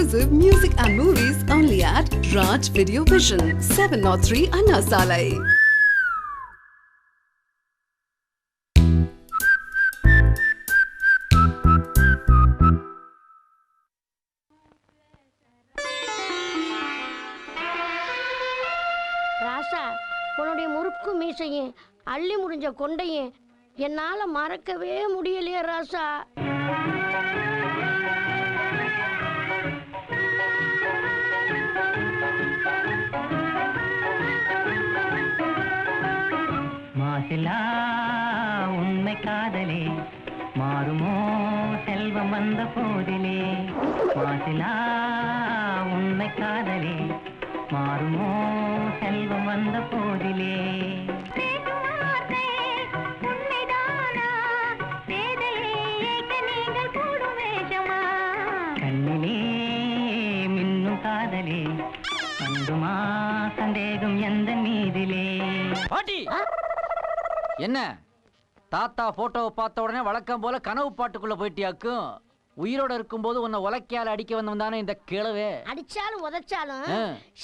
exclusive music and movies only at Raj Video Vision, 703 Anna Salai. ராசா, உன்னுடைய முறுக்கு மீசையும் அள்ளி முடிஞ்ச கொண்டையும் என்னால மறக்கவே முடியலையே ராசா. மாசிலா உண்மை காதலே மாறுமோ செல்வம் வந்த போதிலே. மாசிலா உண்மை காதலே மாறுமோ செல்வம் வந்த போதிலே. கண்ணிலே மின்னும் காதலே வந்துமா சந்தேகம் எந்த மீதிலே. பாட்டி என்ன தாத்தா போட்டோவை பார்த்த உடனே வழக்கம் போல கனவு பாட்டுக்குள்ள போயிட்டியாக்கும். உயிரோட இருக்கும்போது உன்னை உலக்கையால அடிக்க வந்தவன் தானே இந்த கிழவே. அடிச்சாலும் உதைச்சாலும்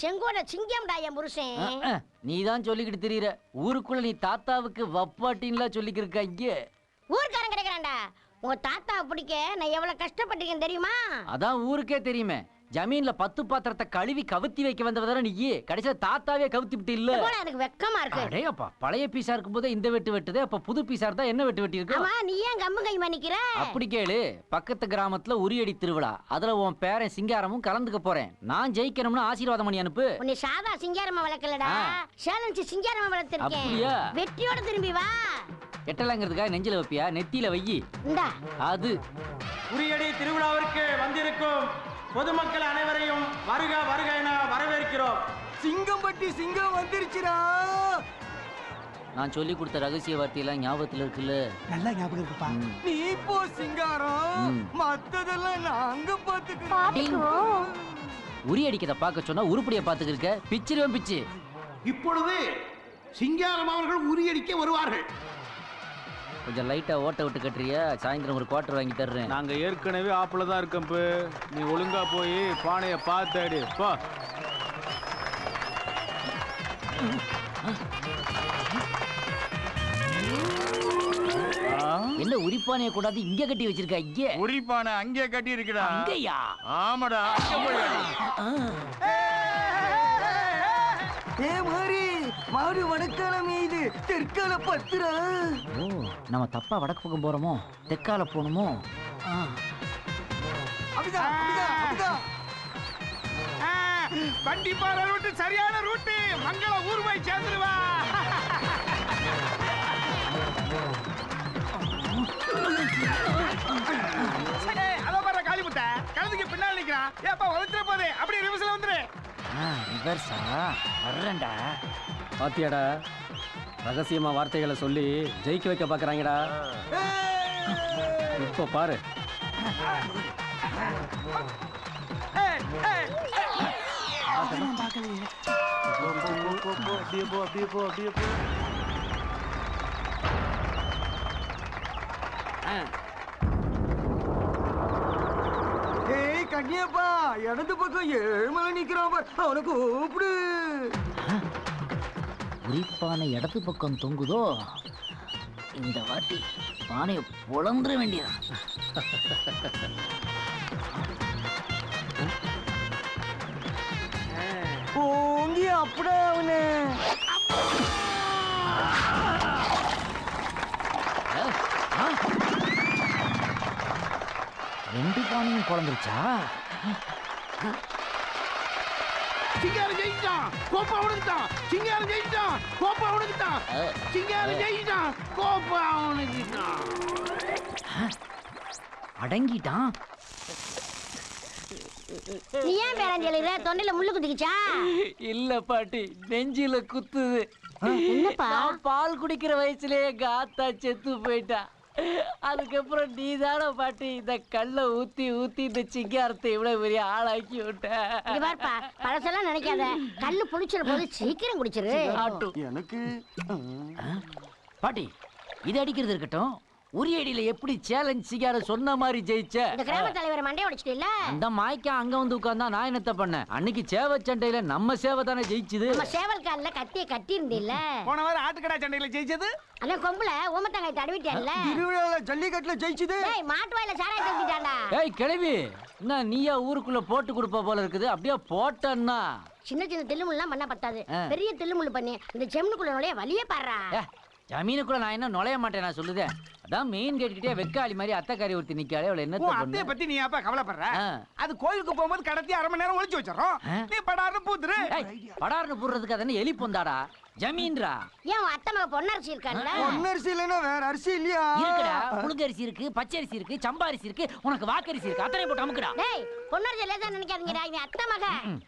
செங்கோட சிங்கம்டா என் புருஷன். நீ தான் சொல்லிக்கிட்டு திரியிற. ஊருக்குள்ள நீ தாத்தாவுக்கு வப்பாட்டின்லாம் சொல்லிக்கிருக்க. இங்கே ஊர்க்காரன் கிடைக்கிறான்டா. உங்க தாத்தாவை பிடிக்க நான் எவ்வளவு கஷ்டப்பட்டிருக்கேன் தெரியுமா? அதான் ஊருக்கே தெரியுமே. ஜமீன்ல 10 பாத்திரத்தை கழுவி கவுத்தி வைக்க வந்தவதான நீ. கடைசியில தாத்தாவே கவுத்தி விட்டு இல்ல. எனக்கு வெக்கமா இருக்கு. அடேப்பா, பழைய பீஸா இருக்கும் போதே இந்த வெட்டு வெட்டுது. அப்ப புது பீஸா இருந்தா என்ன வெட்டு வெட்டி இருக்கு? ஆமா, நீ ஏன் கம்மு கைமா நிக்கிற? அப்படி கேளு. பக்கத்து கிராமத்துல உரியடி திருவிழா. அதுல உன் பேரன் சிங்காரமும் கலந்துக்க போறேன். நான் ஜெயிக்கணும்னு ஆசீர்வாதம் பண்ணி அனுப்பு. உன்னை சாதா சிங்காரமா வளர்க்கலடா, சேலஞ்ச் சிங்காரமா வளர்த்திருக்கேன். அப்படியா? வெற்றியோட திரும்பி வா. எட்டலாங்கிறதுக்காக நெஞ்சில வைப்பியா? நெத்தியில வையி. இந்தா அது உரியடி திருவிழாவிற்கு வந்திருக்கும் பொதுமக்கள் அனைவரையும் வருக வருக என வரவேற்கிறோம். சிங்கம்பட்டி சிங்கம் வந்துருச்சுடா. நான் சொல்லி கொடுத்த ரகசிய வார்த்தையெல்லாம் ஞாபகத்துல இருக்குல்ல? நல்லா ஞாபகம் இருக்குப்பா. நீ போ சிங்காரம், மத்ததெல்லாம் நாங்க பாத்துக்கிறோம். உரி அடிக்கத பார்க்க சொன்னா உருப்படியை பாத்துக்கிருக்க. பிச்சிருவேன் பிச்சு. இப்பொழுது சிங்காரம் அவர்கள் உரியடிக்க வருவார்கள். கொஞ்சம் லைட்டா ஓட்ட விட்டு கட்டுறியா? சாயந்தரம் ஒரு குவார்டர் வாங்கி தர்றேன். நாங்க ஏற்கனவே ஆப்புல தான் இருக்கோம். நீ ஒழுங்கா போய் பானைய பார்த்தாடு போ. என்ன உரிப்பானைய கூடாது இங்க கட்டி வச்சிருக்க? இங்க உரிப்பானை அங்கே கட்டி இருக்குடா. அங்கயா? ஆமாடா. ஏ மாரி மாடு வடக்கால மீது தெற்கால பத்துரா. ஓ, நம்ம தப்பா வடக்கு பக்கம் போறோமோ? தெற்கால போகணுமோ? அப்படிதான் அப்படிதான் அப்படிதான். கண்டிப்பா ரூட் சரியான ரூட். மங்கள ஊர் போய் சேர்ந்துருவா. அதோ பாரு காளிமுத்த கழுதுக்கு பின்னால நிக்கிறான். ஏப்பா உதச்சிர போதே அப்படியே ரிவர்ஸ்ல வந்துரு. ரிவர்ஸா? வர்றேன்டா. பாத்தியாடா, ரகசியமா வார்த்தைகளை சொல்லி ஜெயிக்க வைக்க பாக்குறாங்கடா. இப்போ பாரு. ஏய் கண்ணியப்பா, இடது பக்கம் ஏழுமலை நிக்கிறான் பார், அவனை கூப்பிடு. உரிப்பானை இடது பக்கம் தொங்குதோ? இந்த வாட்டி பானையை பொழந்துட வேண்டியதான். ஓங்கி அப்படியே அவனு. ரெண்டு பானையும் குழந்துருச்சா? சிங்காரம் ஜெயிச்சான், கோப்பா அவனுக்குதான். சிங்காரம் ஜெயிச்சான், கோப்பா அவனுக்குதான். சிங்காரம் ஜெயிச்சான், கோப்பா அவனுக்குதான். அடங்கிட்டான். நீ ஏன் பேரஞ்சலிற? தொண்டையில முள்ளு குத்திக்கிச்சா? இல்ல பாட்டி, நெஞ்சில குத்துது. என்னப்பா? பால் குடிக்கிற வயசுலயே காத்தா செத்து போயிட்டா. அதுக்கப்புறம் நீதான பாட்டி இந்த கல்ல ஊத்தி ஊத்தி இந்த சிங்காரத்தை இவ்வளவு பெரிய ஆளாக்கி விட்ட. பழசெல்லாம் நினைக்காத. கல்லு புளிச்சிட போது சீக்கிரம் குடிச்சிரு. எனக்கு பாட்டி, இது அடிக்கிறது இருக்கட்டும். உரியடியில எப்படி சேலஞ்ச் சிகார சொன்ன மாதிரி ஜெயிச்ச? இந்த கிராம தலைவர் மண்டைய உடைச்சிட்டீல்ல? அந்த மாய்க்கா அங்க வந்து உட்கார்ந்தா நான் என்னத்த பண்ணேன்? அன்னைக்கு சேவை சண்டையில நம்ம சேவை தானே ஜெயிச்சுது. நம்ம சேவல் கால்ல கத்திய கட்டி இருந்தில்ல? போன வாரம் ஆட்டுக்கடா சண்டையில ஜெயிச்சது அந்த கொம்புல ஓமத்தங்காய் தடவிட்டேன்ல? திருவிழால ஜல்லிக்கட்டுல ஜெயிச்சுது. டேய் மாட்டு வாயில சாராய தூக்கிட்டான்டா. ஏய் கிழவி, என்ன நீயா ஊருக்குள்ள போட்டு கொடுப்ப போல இருக்குது? அப்படியே போட்டன்னா சின்ன சின்ன தில்லுமுல்லாம் பண்ண பத்தாது, பெரிய தில்லுமுள்ளு பண்ணி இந்த ஜெம்னுக்குள்ள நுழைய வழியே பாடுறா. ஜமீனுக்குள்ள நான் என்ன நுழைய மாட்டேன் நான் சொல்லுதேன். அதான் மெயின் கேட் கிட்டே வெக்காளி மாதிரி அத்தைக்காரி ஒருத்தி நிக்காளே, அவளை என்ன அத்தைய பத்தி நீ அப்ப கவலைப்படுற? அது கோயிலுக்கு போகும்போது கடத்தி 1/2 மணி நேரம் ஒளிச்சு வச்சிடறோம். நீ படார்னு பூத்துரு. படார்னு பூடுறதுக்கு அதன எலி பொந்தாடா ஜமீன்ரா. ஏன் அத்தை மக பொன்னரசி இருக்கான்ல? பொன்னரிசி இல்லைன்னா வேற அரிசி இல்லையா? இருக்குடா, புழுங்கரிசி இருக்கு, பச்சரிசி இருக்கு, சம்பாரிசி இருக்கு, உனக்கு வாக்கரிசி இருக்கு, அத்தனை போட்டு அமுக்குடா. டேய் பொன்னரசி லேசா நினைக்காதீங்கடா, இவன் அத்தை மக,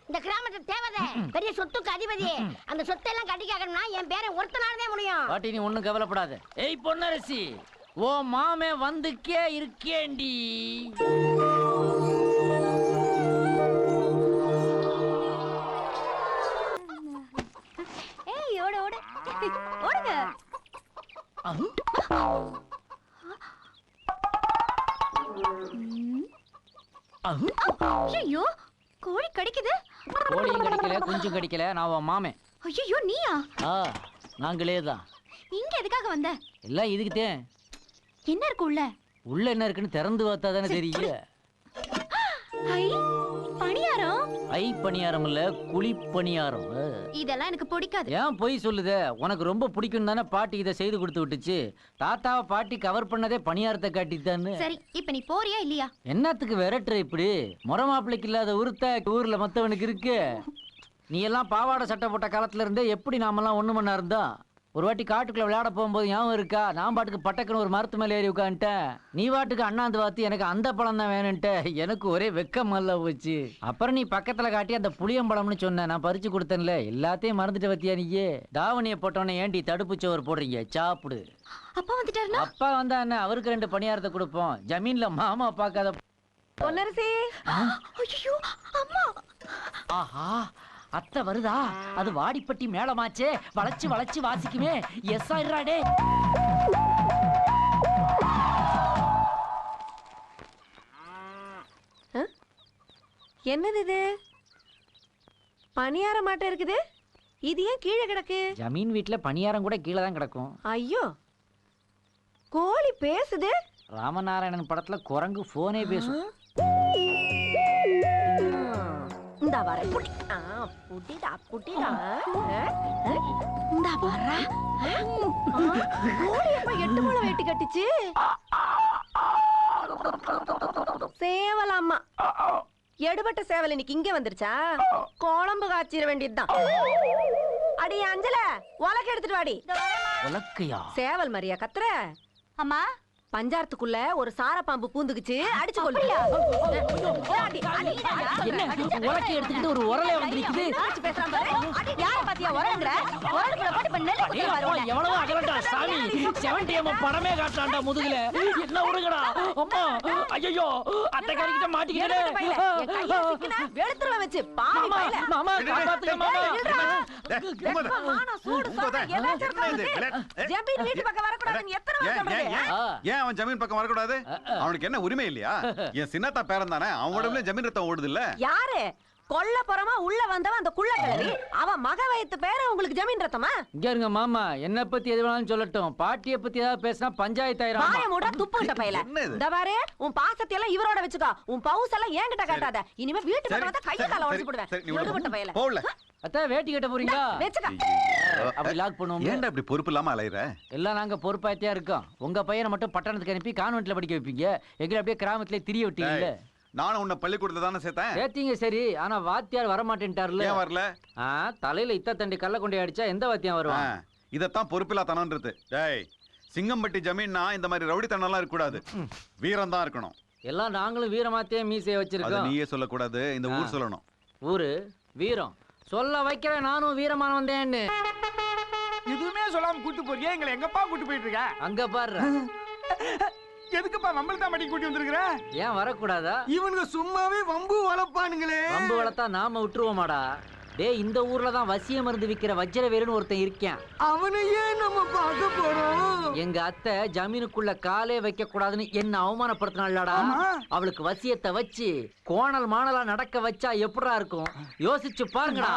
இந்த கிராமத்து தேவதை, பெரிய சொத்துக்கு அதிபதி. அந்த சொத்தை எல்லாம் கட்டி கேட்கணும்னா என் பேரை ஒருத்தனாலதே முடியும். பாட்டி நீ ஒண்ணும் கவலைப்படாத. ஏய் பொன்னரசி, ஓ மாமே வந்துக்கே இருக்கேண்டி. ஏய் ஓடு ஓடு ஓடுங்க. ஐயோ கோழி கடிக்குது. கோழியும் கடிக்கல, குஞ்சும் கடிக்கல, நான் உன் மாமே. ஐயோ நீயா? நாங்களே தான். இங்க எதுக்காக வந்த? எல்லாம் இதுக்குதே. என்ன இருக்கு உள்ள? உள்ள என்ன இருக்குன்னு திறந்து பார்த்தா தானே தெரியும். ஐ பணியாரம். ஐ பணியாரம் இல்ல, குழி பணியாரம். இதெல்லாம் எனக்கு பிடிக்காது. ஏன் பொய் சொல்லுதே? உனக்கு ரொம்ப பிடிக்கும் தானே பாட்டி இதை செய்து கொடுத்து விட்டுச்சு. தாத்தாவை பாட்டி கவர் பண்ணதே பணியாரத்தை காட்டித்தான்னு. சரி இப்ப நீ போறியா இல்லையா? என்னத்துக்கு விரட்டுற இப்படி? முறை மாப்பிள்ளைக்கு இல்லாத உருத்த ஊர்ல மத்தவனுக்கு இருக்கு. நீ எல்லாம் பாவாடை சட்டை போட்ட காலத்துல இருந்தே எப்படி நாமெல்லாம் ஒண்ணு மண்ணா இருந்தோம். ஒரு வாட்டி காட்டுக்குள்ள விளையாட போகும்போது ஞாபகம் இருக்கா? நான் பாட்டுக்கு பட்டக்குன்னு ஒரு மரத்து மேலே ஏறி உட்காந்துட்டேன். நீ பாட்டுக்கு அண்ணாந்து பார்த்து எனக்கு அந்த பழம் தான் வேணுன்ட்டு எனக்கு ஒரே வெக்கமல்ல போச்சு. அப்புறம் நீ பக்கத்துல காட்டி அந்த புளியம்பழம்னு சொன்ன, நான் பறிச்சு கொடுத்தேன்ல, எல்லாத்தையும் மறந்துட்டு பத்தியா நீயே? தாவணியை போட்டோன்னே ஏண்டி தடுப்பு சோறு போடுறீங்க? சாப்பிடு. அப்பா வந்துட்டாருனா? அப்பா வந்தா என்ன, அவருக்கு 2 பணியாரத்தை கொடுப்போம். ஜமீன்ல மாமா பார்க்காத பொன்னரசி. ஐயோ அம்மா. ஆஹா அத்தை வருதா? அது வாடிப்பட்டி மேளமாச்சே, வளைச்சு வளைச்சு வாசிக்குமே. எஸ் ஆயிராடே. என்னது இது? பணியார மாட்டே இருக்குது. இது ஏன் கீழே கிடக்கு? ஜமீன் வீட்டுல பணியாரம் கூட கீழே தான் கிடக்கும். ஐயோ கோழி பேசுது. ராமநாராயணன் படத்துல குரங்கு போனே பேசும். இந்தா வர புட்டிடா புட்டிடா. இந்தா வர கோழி எப்ப 8 முழம் வெட்டி கட்டிச்சு? சேவலாமா எடுபட்ட சேவல் இன்னைக்கு இங்க வந்துருச்சா? குழம்பு காய்ச்சிட வேண்டியதுதான். அடி அஞ்சல உலக்க எடுத்துட்டு வாடி. உலக்கையா? சேவல் மரியா கத்துற? அம்மா பஞ்சாரத்துக்குள்ள ஒரு சார பாம்பு பூந்துக்குச்சு, அடிச்சு கொள்ளு. என்ன உலக்கை எடுத்துக்கிட்டு ஒரு உரலே வந்திருக்குது? யார பாத்தியா உரங்குற? உரலுக்குள்ள போட்டு இப்ப நெல்லு குத்தி வரும். எவ்வளவு அகலண்டா சாமி. 70 படமே காட்டாண்டா முதுகுல. என்ன உருங்கடா அம்மா. ஐயோ அத்தைக்காரி கிட்ட மாட்டிக்கிட்டே. வெளுத்துற வச்சு பாவி பையல. மாமா காப்பாத்துங்க மாமா. மானா சூடு சோறு எல்லாம் சேர்த்து ஜமீன் வீட்டு பக்கம் வர கூடாதுன்னு எத்தனை வாட்டி சொல்றது? ஏன் அவன் ஜமீன் பக்கம் வரக்கூடாது? அவனுக்கு என்ன உரிமை இல்லையா? என் சின்னத்தா பேரன் தானே, அவன் உடம்புல ஜமீன் ரத்தம் ஓடுது இல்ல? யாரு கொல்லப்புறமா உள்ள வந்தவன் அந்த குள்ள கிழவி? அவன் மக வயத்து பேர உங்களுக்கு ஜமீன் ரத்தமா? இங்க இருங்க மாமா, என்ன பத்தி எது வேணாலும் சொல்லட்டும். பாட்டியை பத்தி ஏதாவது பேசினா பஞ்சாயத்து ஆயிரும். வாய மூட துப்புட்ட பையல. இந்த பாரு உன் பாசத்தை எல்லாம் இவரோட வச்சுக்கோ. உன் பவுஸ் எல்லாம் என்கிட்ட காட்டாத. இனிமே வீட்டு பக்கம் வந்தா கைய கால உடைச்சு போடுவேன். எடுபட்ட பையல. போல அத்தை வேட்டி கட்ட போறீங்களா? வெச்சுக்க. அப்படி லாக் பண்ணுவோம். ஏன்டா இப்படி பொறுப்பு இல்லாம அலையற? எல்லாம் நாங்க பொறுப்பாத்தியா இருக்கோம். உங்க பையனை மட்டும் பட்டணத்துக்கு அனுப்பி கான்வென்ட்ல படிக்க வைப்பீங்க. எங்களை அப்படியே கிராமத்திலே திரிய விட்டீங்கல்ல. நானும் உன்னை பள்ளிக்கூடத்துல தானே சேர்த்தேன். சேர்த்தீங்க சரி, ஆனா வாத்தியார் வர மாட்டேன்ட்டாருல. ஏன் வரல? தலையில இத்த தண்டி கல்ல கொண்டே அடிச்சா எந்த வாத்தியம் வருவான்? இதத்தான் பொறுப்பில்லா தனம்ன்றது. டேய் சிங்கம்பட்டி ஜமீன்னா இந்த மாதிரி ரவுடி தனம்லாம் இருக்க கூடாது. வீரம் தான் இருக்கணும். எல்லாம் நாங்களும் வீரமாத்தே மீசைய வச்சிருக்கோம். நீயே சொல்லக்கூடாது, இந்த ஊர் சொல்லணும். ஊரு வீரம் சொல்ல வைக்கிற நானும் வீரமான வந்தேன்னு. எதுவுமே சொல்லாம கூட்டு போறியா? எங்களை எங்கப்பா கூட்டு போயிட்டு இருக்க? அங்க பாரு. எதுக்குப்பா நம்மள தான் மடி கூட்டி வந்திருக்கிற? ஏன் வரக்கூடாதா? இவனுங்க சும்மாவே வம்பு வளர்ப்பானுங்களே. வம்பு வளர்த்தா நாம விட்டுருவோமாடா? டேய் இந்த ஊர்ல தான் வசிய மருந்து விக்கிற வஜ்ரவேலுன்னு ஒருத்தன் இருக்கேன். அவனையே நம்ம பார்க்க போறோம். எங்க அத்தை ஜமீனுக்குள்ள காலே வைக்க கூடாதுன்னு என்ன அவமானப்படுத்தினாள்டா. அவளுக்கு வசியத்தை வச்சு கோணல் மாணலா நடக்க வச்சா எப்படிடா இருக்கும் யோசிச்சு பாருங்கடா.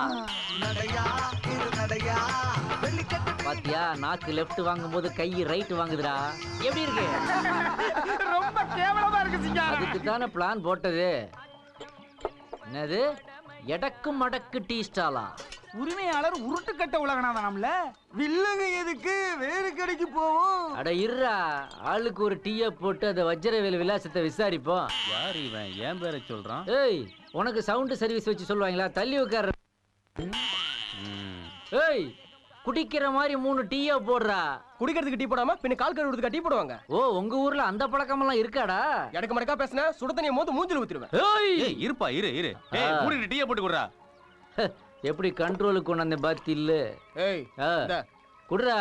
பாத்தியா நாக்கு லெஃப்ட் வாங்கும் போது கை ரைட் வாங்குதுடா. எப்படி இருக்கு? ரொம்ப கேவலமா இருக்கு சிங்காரம். அதுக்கு தானே பிளான் போட்டது. என்னது எடக்கு மடக்கு டீ ஸ்டாலா? உரிமையாளர் உருட்டு கட்ட உலகனாதானம்ல. வில்லங்க எதுக்கு வேற கடைக்கு போவோம். அட இருடா, ஆளுக்கு ஒரு டீயை போட்டு அந்த வஜ்ரவேலு விலாசத்தை விசாரிப்போம். யார் இவன் ஏன் பேரை சொல்றான்? ஏய் உனக்கு சவுண்ட் சர்வீஸ் வச்சு சொல்லுவாங்களா? தள்ளி உட்கார. ஏய் குடிக்கிற மாதிரி 3 டீயை போடுறா. குடிக்கிறதுக்கு டீ போடாம பின்ன கால் கழுவுறதுக்கு டீ போடுவாங்க. ஓ உங்க ஊர்ல அந்த பழக்கமெல்லாம் இருக்காடா? எடக்கு மடக்கா பேசினா சுட தண்ணியை மோந்து மூஞ்சில ஊத்திடுவேன். ஏய் இருப்பா இரு. ஏய் மூணு டீயை போட்டு குடுறா. எப்படி கண்ட்ரோலுக்கு கொண்டு வந்த பாத்தி இல்ல? ஏய் குடுறா.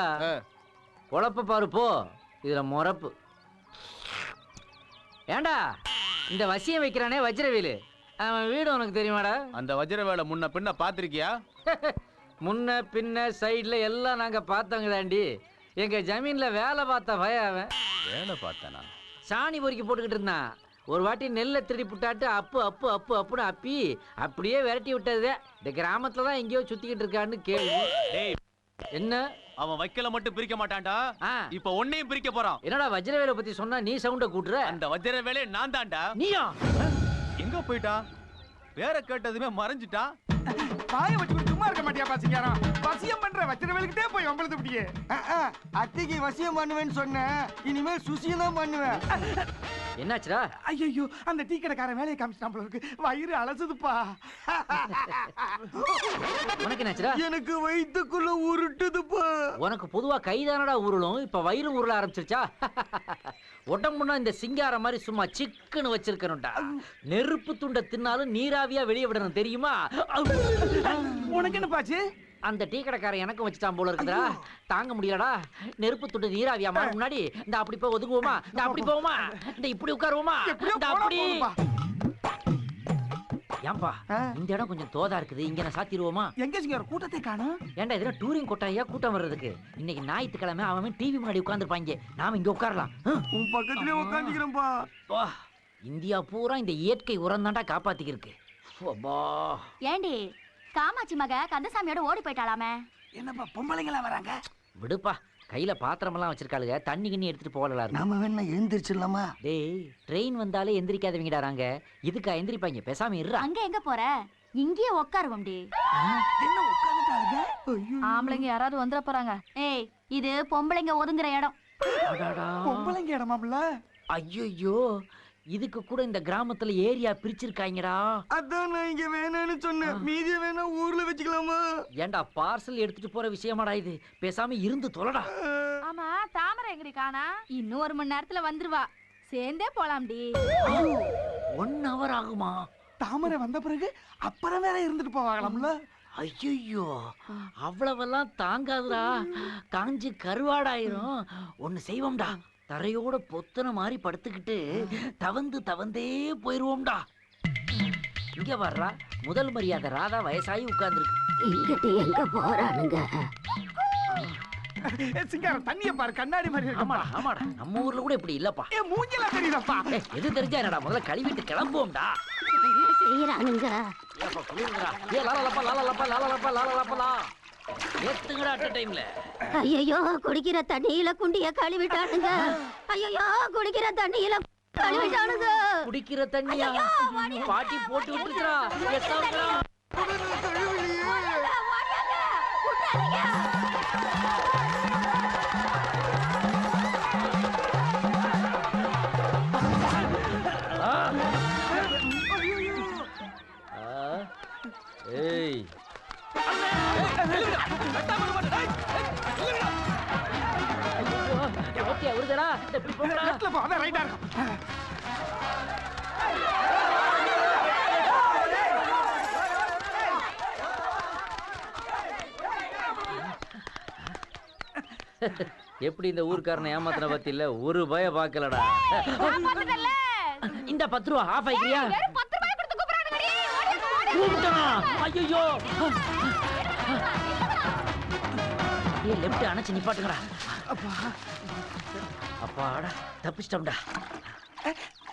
குழப்ப பாரு போ. இதுல முறப்பு. ஏண்டா இந்த வசியம் வைக்கிறானே வஜ்ரவேலு, அவன் வீடு உனக்கு தெரியுமாடா? அந்த வஜ்ரவேலை முன்ன பின்ன பாத்திருக்கியா? முன்ன பின்ன சைடுல எல்லாம் நாங்க பார்த்தவங்க தாண்டி. எங்க ஜமீன்ல வேலை பார்த்த பையன் அவன். வேலை பார்த்தானா? சாணி பொறுக்கி போட்டுக்கிட்டு இருந்தான். ஒரு வாட்டி நெல்லை திருடி புட்டாட்டு அப்புன்னு அப்பி அப்படியே விரட்டி விட்டது. இந்த கிராமத்துல தான் எங்கேயோ சுத்திக்கிட்டு இருக்கான்னு கேள்வி. என்ன அவன் வைக்கல மட்டும் பிரிக்க மாட்டான்டா, இப்ப ஒன்னையும் பிரிக்க போறான். என்னடா வஜ்ரவேலை பத்தி சொன்னா நீ சவுண்ட கூட்டுற? அந்த வஜ்ரவேலே நான் தான்டா. நீயா? எங்க போயிட்டா? பேரை கேட்டதுமே மறைஞ்சிட்டா. பாய வச்சு சும்மா இருக்க மாட்டியா பாசிக்காரன்? வசியம் பண்ற வஜ்ரவேலுக்கிட்டே போய் வம்பளத்து பிடியே. அத்தைக்கு வசியம் பண்ணுவேன்னு சொன்னேன், இனிமேல் சுசியம் தான் பண்ணுவேன். என்னாச்சுடா? ஐயோ அந்த டீ கடைக்காரன் வேலையை காமிச்சிட்டான் இருக்கு. வயிறு அலசுதுப்பா. உனக்கு என்னாச்சுடா? எனக்கு வயித்துக்குள்ள உருட்டுதுப்பா. உனக்கு பொதுவா கைதானடா உருளும், இப்ப வயிறு உருள ஆரம்பிச்சிருச்சா? உடம்புனா இந்த சிங்கார மாதிரி சும்மா சிக்குன்னு வச்சிருக்கணும்டா. நெருப்பு துண்டை தின்னாலும் நீராவியா வெளியே விடணும் தெரியுமா? உனக்கு என்ன பாச்சு? அந்த டீ கடைக்காரன் எனக்கும் வச்சுட்டான் போல இருக்குதா. தாங்க முடியலடா. நெருப்பு துண்டு நீராவியா மாற முன்னாடி இந்த அப்படி போய் ஒதுங்குவோமா, இந்த அப்படி போவோமா, இந்த இப்படி உட்காருவோமா, இந்த அப்படி. ஏன்பா இந்த இடம் கொஞ்சம் தோதா இருக்குது, இங்க நான் சாத்திடுவோமா? எங்க சிங்கார கூட்டத்தை காணோம்? ஏன்டா இதெல்லாம் டூரிங் கொட்டாயா கூட்டம் வர்றதுக்கு? இன்னைக்கு ஞாயிற்றுக்கிழமை அவன் டிவி முன்னாடி உட்கார்ந்துருப்பாங்க, நாம இங்க உட்காரலாம். உன் பக்கத்துலயே உட்காந்துக்கிறேன்பா. இந்தியா பூரா இந்த இயற்கை உரம் தாண்டா காப்பாத்திக்கிருக்கு. ஏண்டி காமாட்சி மக கந்தசாமியோட ஓடி போயிட்டாலாமே? என்னப்பா பொம்பளைங்களா வராங்க? விடுப்பா, கையில பாத்திரமெல்லாம் வச்சிருக்காளுங்க, தண்ணி கிண்ணி எடுத்துட்டு போகலாம். நாம வேணா எழுந்திரிச்சிடலாமா? டேய் ட்ரெயின் வந்தாலே எந்திரிக்காதவங்கடாராங்க, இதுக்கா எந்திரிப்பாங்க? பேசாம இருறா. அங்க எங்க போற? இங்கேயே உட்காருவோம்டி. என்ன உட்கார்ந்துட்டாங்க? ஆம்பளைங்க யாராவது வந்துட போறாங்க. ஏய் இது பொம்பளைங்க ஒதுங்குற இடம். பொம்பளைங்க இடமாம்ல? ஐயோ இதுக்கு கூட இந்த கிராமத்துல ஏரியா பிரிச்சிருக்காங்கடா. அதான் நான் இங்க வேணான்னு சொன்னேன். மீதிய வேணா ஊர்ல வச்சுக்கலாமா? ஏண்டா பார்சல் எடுத்துட்டு போற விஷயமாடா இது, பேசாம இருந்து தொலைடா. ஆமா தாமரை எங்கடி காணா? இன்னும் 1 மணி நேரத்துல வந்துருவா, சேர்ந்தே போலாம்டி. 1 hour ஆகுமா? தாமரை வந்த பிறகு அப்புறம் வேற இருந்துட்டு போவாங்களாம்ல? ஐயோ அவ்வளவெல்லாம் தாங்காதுடா, காஞ்சி கருவாடாயிரும். ஒண்ணு செய்வோம்டா, தரையோட பொத்தன மாதிரி படுத்துக்கிட்டு தவந்தே போயிருவோம்டா. இங்க வர்றா முதல் மரியாதை ராதா, வயசாகி உட்கார்ந்துருக்கு. இங்கிட்டு எங்க போறானுங்க? சிங்காரம் தண்ணிய பாரு, கண்ணாடி மாதிரி இருக்கு. ஆமாடா ஆமாடா, நம்ம ஊர்ல கூட இப்படி இல்லப்பா. மூஞ்சில தெரியுதப்பா. எது தெரிஞ்சா என்னடா, முதல்ல கழுவிட்டு கிளம்புவோம்டா. செய்யறானுங்க. ஏத்துங்கடா அட் டைம்ல. ஐயோ குடிக்கிற தண்ணியில குண்டிய கழுவிட்டானுங்க. ஐயோ குடிக்கிற தண்ணியில கழுவிட்டானுங்க. குடிக்கிற தண்ணியா? பாட்டி போட்டு விட்டுறா. ஏய் ஓகே வருதடா, இப்படி போடா. லெஃப்ட்ல போ, அத ரைட்டா இருக்கும். எப்படி இந்த ஊர்க்காரனை ஏமாத்தின பத்தி இல்ல, ஒரு பய பாக்கலடா. இந்த 10 ரூபா ஆஃப் ஆயிக்கிறியா? கூப்பிட்டனா ஐயோ ஏ லெஃப்ட் அணைச்சு நிப்பாட்டுங்கடா அப்பாடா தப்பிச்சிட்டோம்டா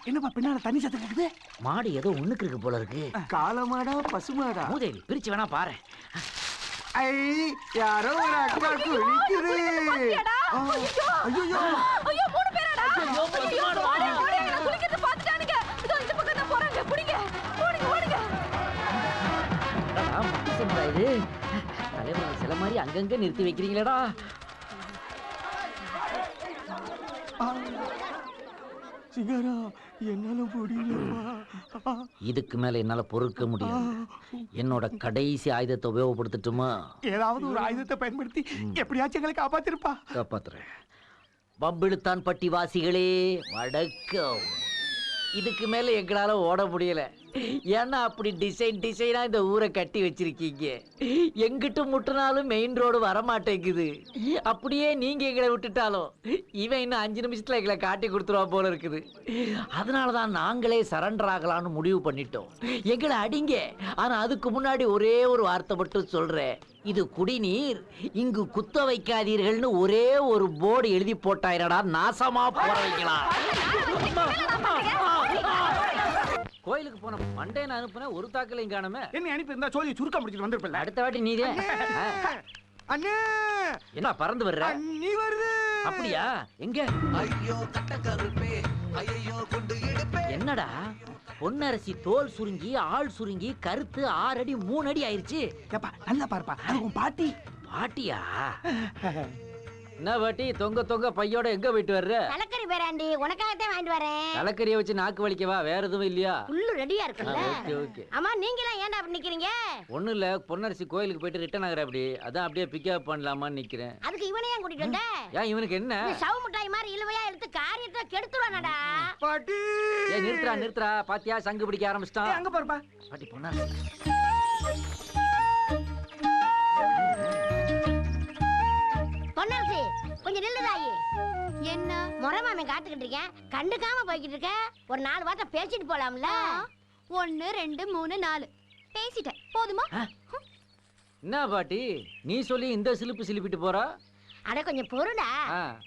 என்னப்பா பின்னால தண்ணி சத்தம் கேக்குது? மாடு ஏதோ ஒண்ணுக்கு இருக்கு போல இருக்கு. காளமாடா பசுமாடா? மூதேவி பிரிச்சு வேணா பாரு. ஐ யாரோ ஒரு அக்கா குளிக்குது. ஐயோ ஐயோ மூணு பேரடா. ஐயோ ஓடுங்க குளிக்கிறது பாத்துட்டானுங்க. இதோ இந்த பக்கம் தான் போறாங்க. புடிங்க. ஓடுங்க. அடடா மனுஷன்டா இது. தலைவன் சில மாதிரி அங்கங்க நிறுத்தி வைக்கிறீங்களேடா. சிகாரா என்னால முடியலப்பா. இதுக்கு மேல என்னால பொறுக்க முடியாது. என்னோட கடைசி ஆயுதத்தை உபயோகப்படுத்தட்டுமா? ஏதாவது ஒரு ஆயுதத்தை பயன்படுத்தி எப்படியாச்சும் எங்களை காப்பாத்திருப்பா. காப்பாத்துறேன். பம்பிழுத்தான் பட்டி வாசிகளே வணக்கம். இதுக்கு மேல எங்களால ஓட முடியல. ஏன்னா அப்படி டிசைனா இந்த ஊரை கட்டி வச்சிருக்கீங்க. எங்கிட்டு முட்டினாலும் மெயின் ரோடு வரமாட்டேங்குது. அப்படியே நீங்க எங்களை விட்டுட்டாலும் இவன் இன்னும் 5 நிமிஷத்துல எங்களை காட்டி கொடுத்துருவா போல இருக்குது. அதனாலதான் நாங்களே சரண்டர் ஆகலாம்னு முடிவு பண்ணிட்டோம். எங்களை அடிங்க. ஆனா அதுக்கு முன்னாடி ஒரே ஒரு வார்த்தை மட்டும் சொல்றேன். இது குடிநீர், இங்கு குத்த வைக்காதீர்கள்னு ஒரே ஒரு போர்டு எழுதி போட்டாயிரடா. நாசமா போற வைக்கலாம். கோயிலுக்கு போன மண்டே நான் அனுப்புனேன், ஒரு தாக்கல இங்க காணமே. என்ன அனுப்பி இருந்தா சோழி சுருக்க முடிச்சிட்டு வந்திருப்பல. அடுத்த வாட்டி நீதே. அண்ணே என்ன பறந்து வர்ற? நீ வருது. அப்படியா? எங்க? ஐயோ கட்டக்கருப்பே ஐயோ குண்டு இடுப்பே. என்னடா பொன்னரசி தோல் சுருங்கி ஆள் சுருங்கி கருத்து 6 அடி 3 அடி ஆயிருச்சு. ஏப்பா நல்லா பாருப்பா. அது உன் பாட்டி. பாட்டியா? என்ன பாட்டி தொங்க பையோட எங்க போயிட்டு வர்ற? தலைக்கறி பேராண்டி உனக்காகத்தான் வாங்கிட்டு வரேன். தலைக்கறியை வச்சு நாக்கு வலிக்கவா? வேற எதுவும் இல்லையா? புல்லு ரெடியா இருக்குல்ல? ஓகே. ஆமா நீங்க எல்லாம் ஏன்டா அப்படி நிக்கிறீங்க? ஒண்ணும் இல்ல, பொன்னரசி கோயிலுக்கு போயிட்டு ரிட்டர்ன் ஆகுற. அப்படி அதான் அப்படியே பிக்கப் பண்ணலாமான்னு நிக்கிறேன். அதுக்கு இவனையே கூட்டிட்டு வந்த? ஏன் இவனுக்கு என்ன? சவு முட்டாய் மாதிரி இழுவையா எடுத்து காரியத்தை கெடுத்துறானடா. பாட்டி ஏய் நிறுத்துறா. பாத்தியா சங்கு பிடிக்க ஆரம்பிச்சிட்டான். அங்க பாருப்பா. பாட்டி பொன்னரசி. பொன்னரசி கொஞ்சம் நில்லுதாயி. என்ன முறமாமே காத்துக்கிட்டு இருக்கேன், கண்டுக்காம போய்கிட்டு இருக்க. ஒரு 4 வார்த்தை பேசிட்டு போலாம்ல? 1 2 3 4 பேசிட்டேன் போதுமா? என்ன பாட்டி நீ சொல்லி இந்த சிலிப்பு சிலிப்பிட்டு போறா? அட கொஞ்சம் பொறுடா.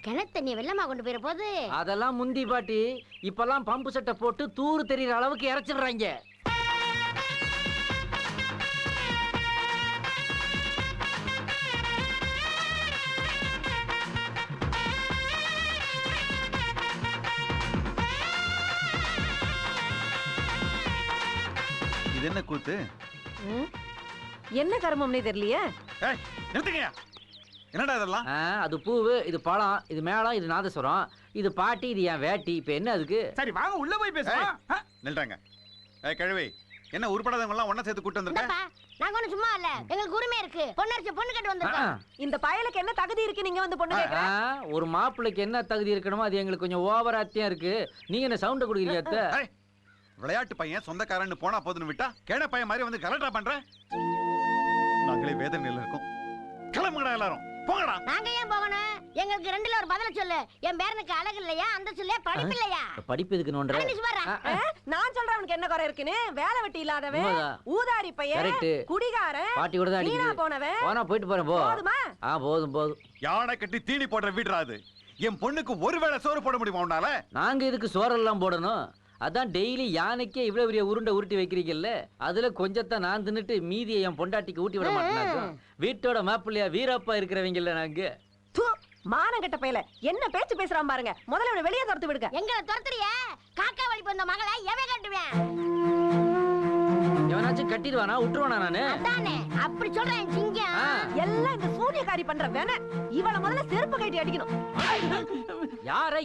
கிணத்து தண்ணியை வெள்ளமா கொண்டு போயிட போகுது. அதெல்லாம் முந்தி பாட்டி. இப்பெல்லாம் பம்பு சட்டை போட்டு தூர் தெரியுற அளவுக்கு இறைச்சிடுறாங்க. இது என்ன கூத்து? என்ன கர்மம்னே தெரியலையே. ஏய் நிறுத்துங்கயா. என்னடா இதெல்லாம்? அது பூவு, இது பழம், இது மேளம், இது நாதஸ்வரம், இது பாட்டி, இது என் வேட்டி. இப்ப என்ன அதுக்கு? சரி வாங்க உள்ள போய் பேசலாம். நில்றாங்க. ஏய் கழுவி, என்ன உருப்படாதவங்க எல்லாம் ஒண்ணா சேர்த்து கூட்டி வந்திருக்க? நாங்க ஒண்ணு சும்மா இல்ல, எங்களுக்கு உரிமை இருக்கு. பொன்னரசி பொண்ணு கட்டு வந்திருக்கோம். இந்த பயலுக்கு என்ன தகுதி இருக்கு நீங்க வந்து பொண்ணு கேக்குற? ஒரு மாப்பிள்ளைக்கு என்ன தகுதி இருக்கணுமோ அது எங்களுக்கு கொஞ்சம் ஓவராத்தியா இருக்கு. நீங்க என்ன சவுண்ட் குடுக்கலையா அத்தை? விளையாட்டு பையன் சொந்தக்காரன்னு போனா போதுன்னு விட்டா கேட பையன் மாதிரி வந்து கலட்டா பண்ற. நாங்களே வேதனையில இருக்கோம். கிளம்புங்கடா எல்லாரும் போங்கடா. நாங்க ஏன் போகணும்? எங்களுக்கு 2ல ஒரு பதில சொல்லு. என் பேரனுக்கு அழகு இல்லையா, அந்த சொல்ல படிப்பு இல்லையா? படிப்பு எதுக்கு நோன்ற? நான் சொல்றேன் உனக்கு என்ன குறை இருக்குன்னு. வேலை வெட்டி இல்லாதவன், ஊதாரி பையன், குடிகாரன், பாட்டி கூட தான் அடிக்குது. போனவன். போனா போயிட்டு போறேன் போ. போதுமா? போதும். யானை கட்டி தீனி போடுற வீடுறாது. என் பொண்ணுக்கு ஒருவேளை சோறு போட முடியுமா உன்னால? நாங்க இதுக்கு சோறெல்லாம் போடணும். அதான் டெய்லி யானைக்கே இவ்வளவு பெரிய உருண்டை உருட்டி வைக்கிறீங்கல்ல, அதுல கொஞ்சத்தை நான் தின்னுட்டு மீதியை என் பொண்டாட்டிக்கு ஊட்டி விட மாட்டேன். வீட்டோட மாப்பிள்ளையா வீரப்பா இருக்கிறவங்கல்ல நாங்க. மானம் கெட்ட பையல என்ன பேச்சு பேசுறான் பாருங்க. முதல்ல இவனை வெளியே துரத்து விடுங்க. எங்களை துரத்துறிய? காக்கா வலிப்பு வந்த மகளை எவன் கட்டுவேன்? எவனாச்சும் கட்டிடுவானா விட்டுருவானா? நானு அதானே அப்படி சொல்றேன் சிங்கம். எல்லாம் இந்த சூனியக்காரி பண்ற வேண. இவள முதல்ல செருப்பு கட்டி அடிக்கணும்.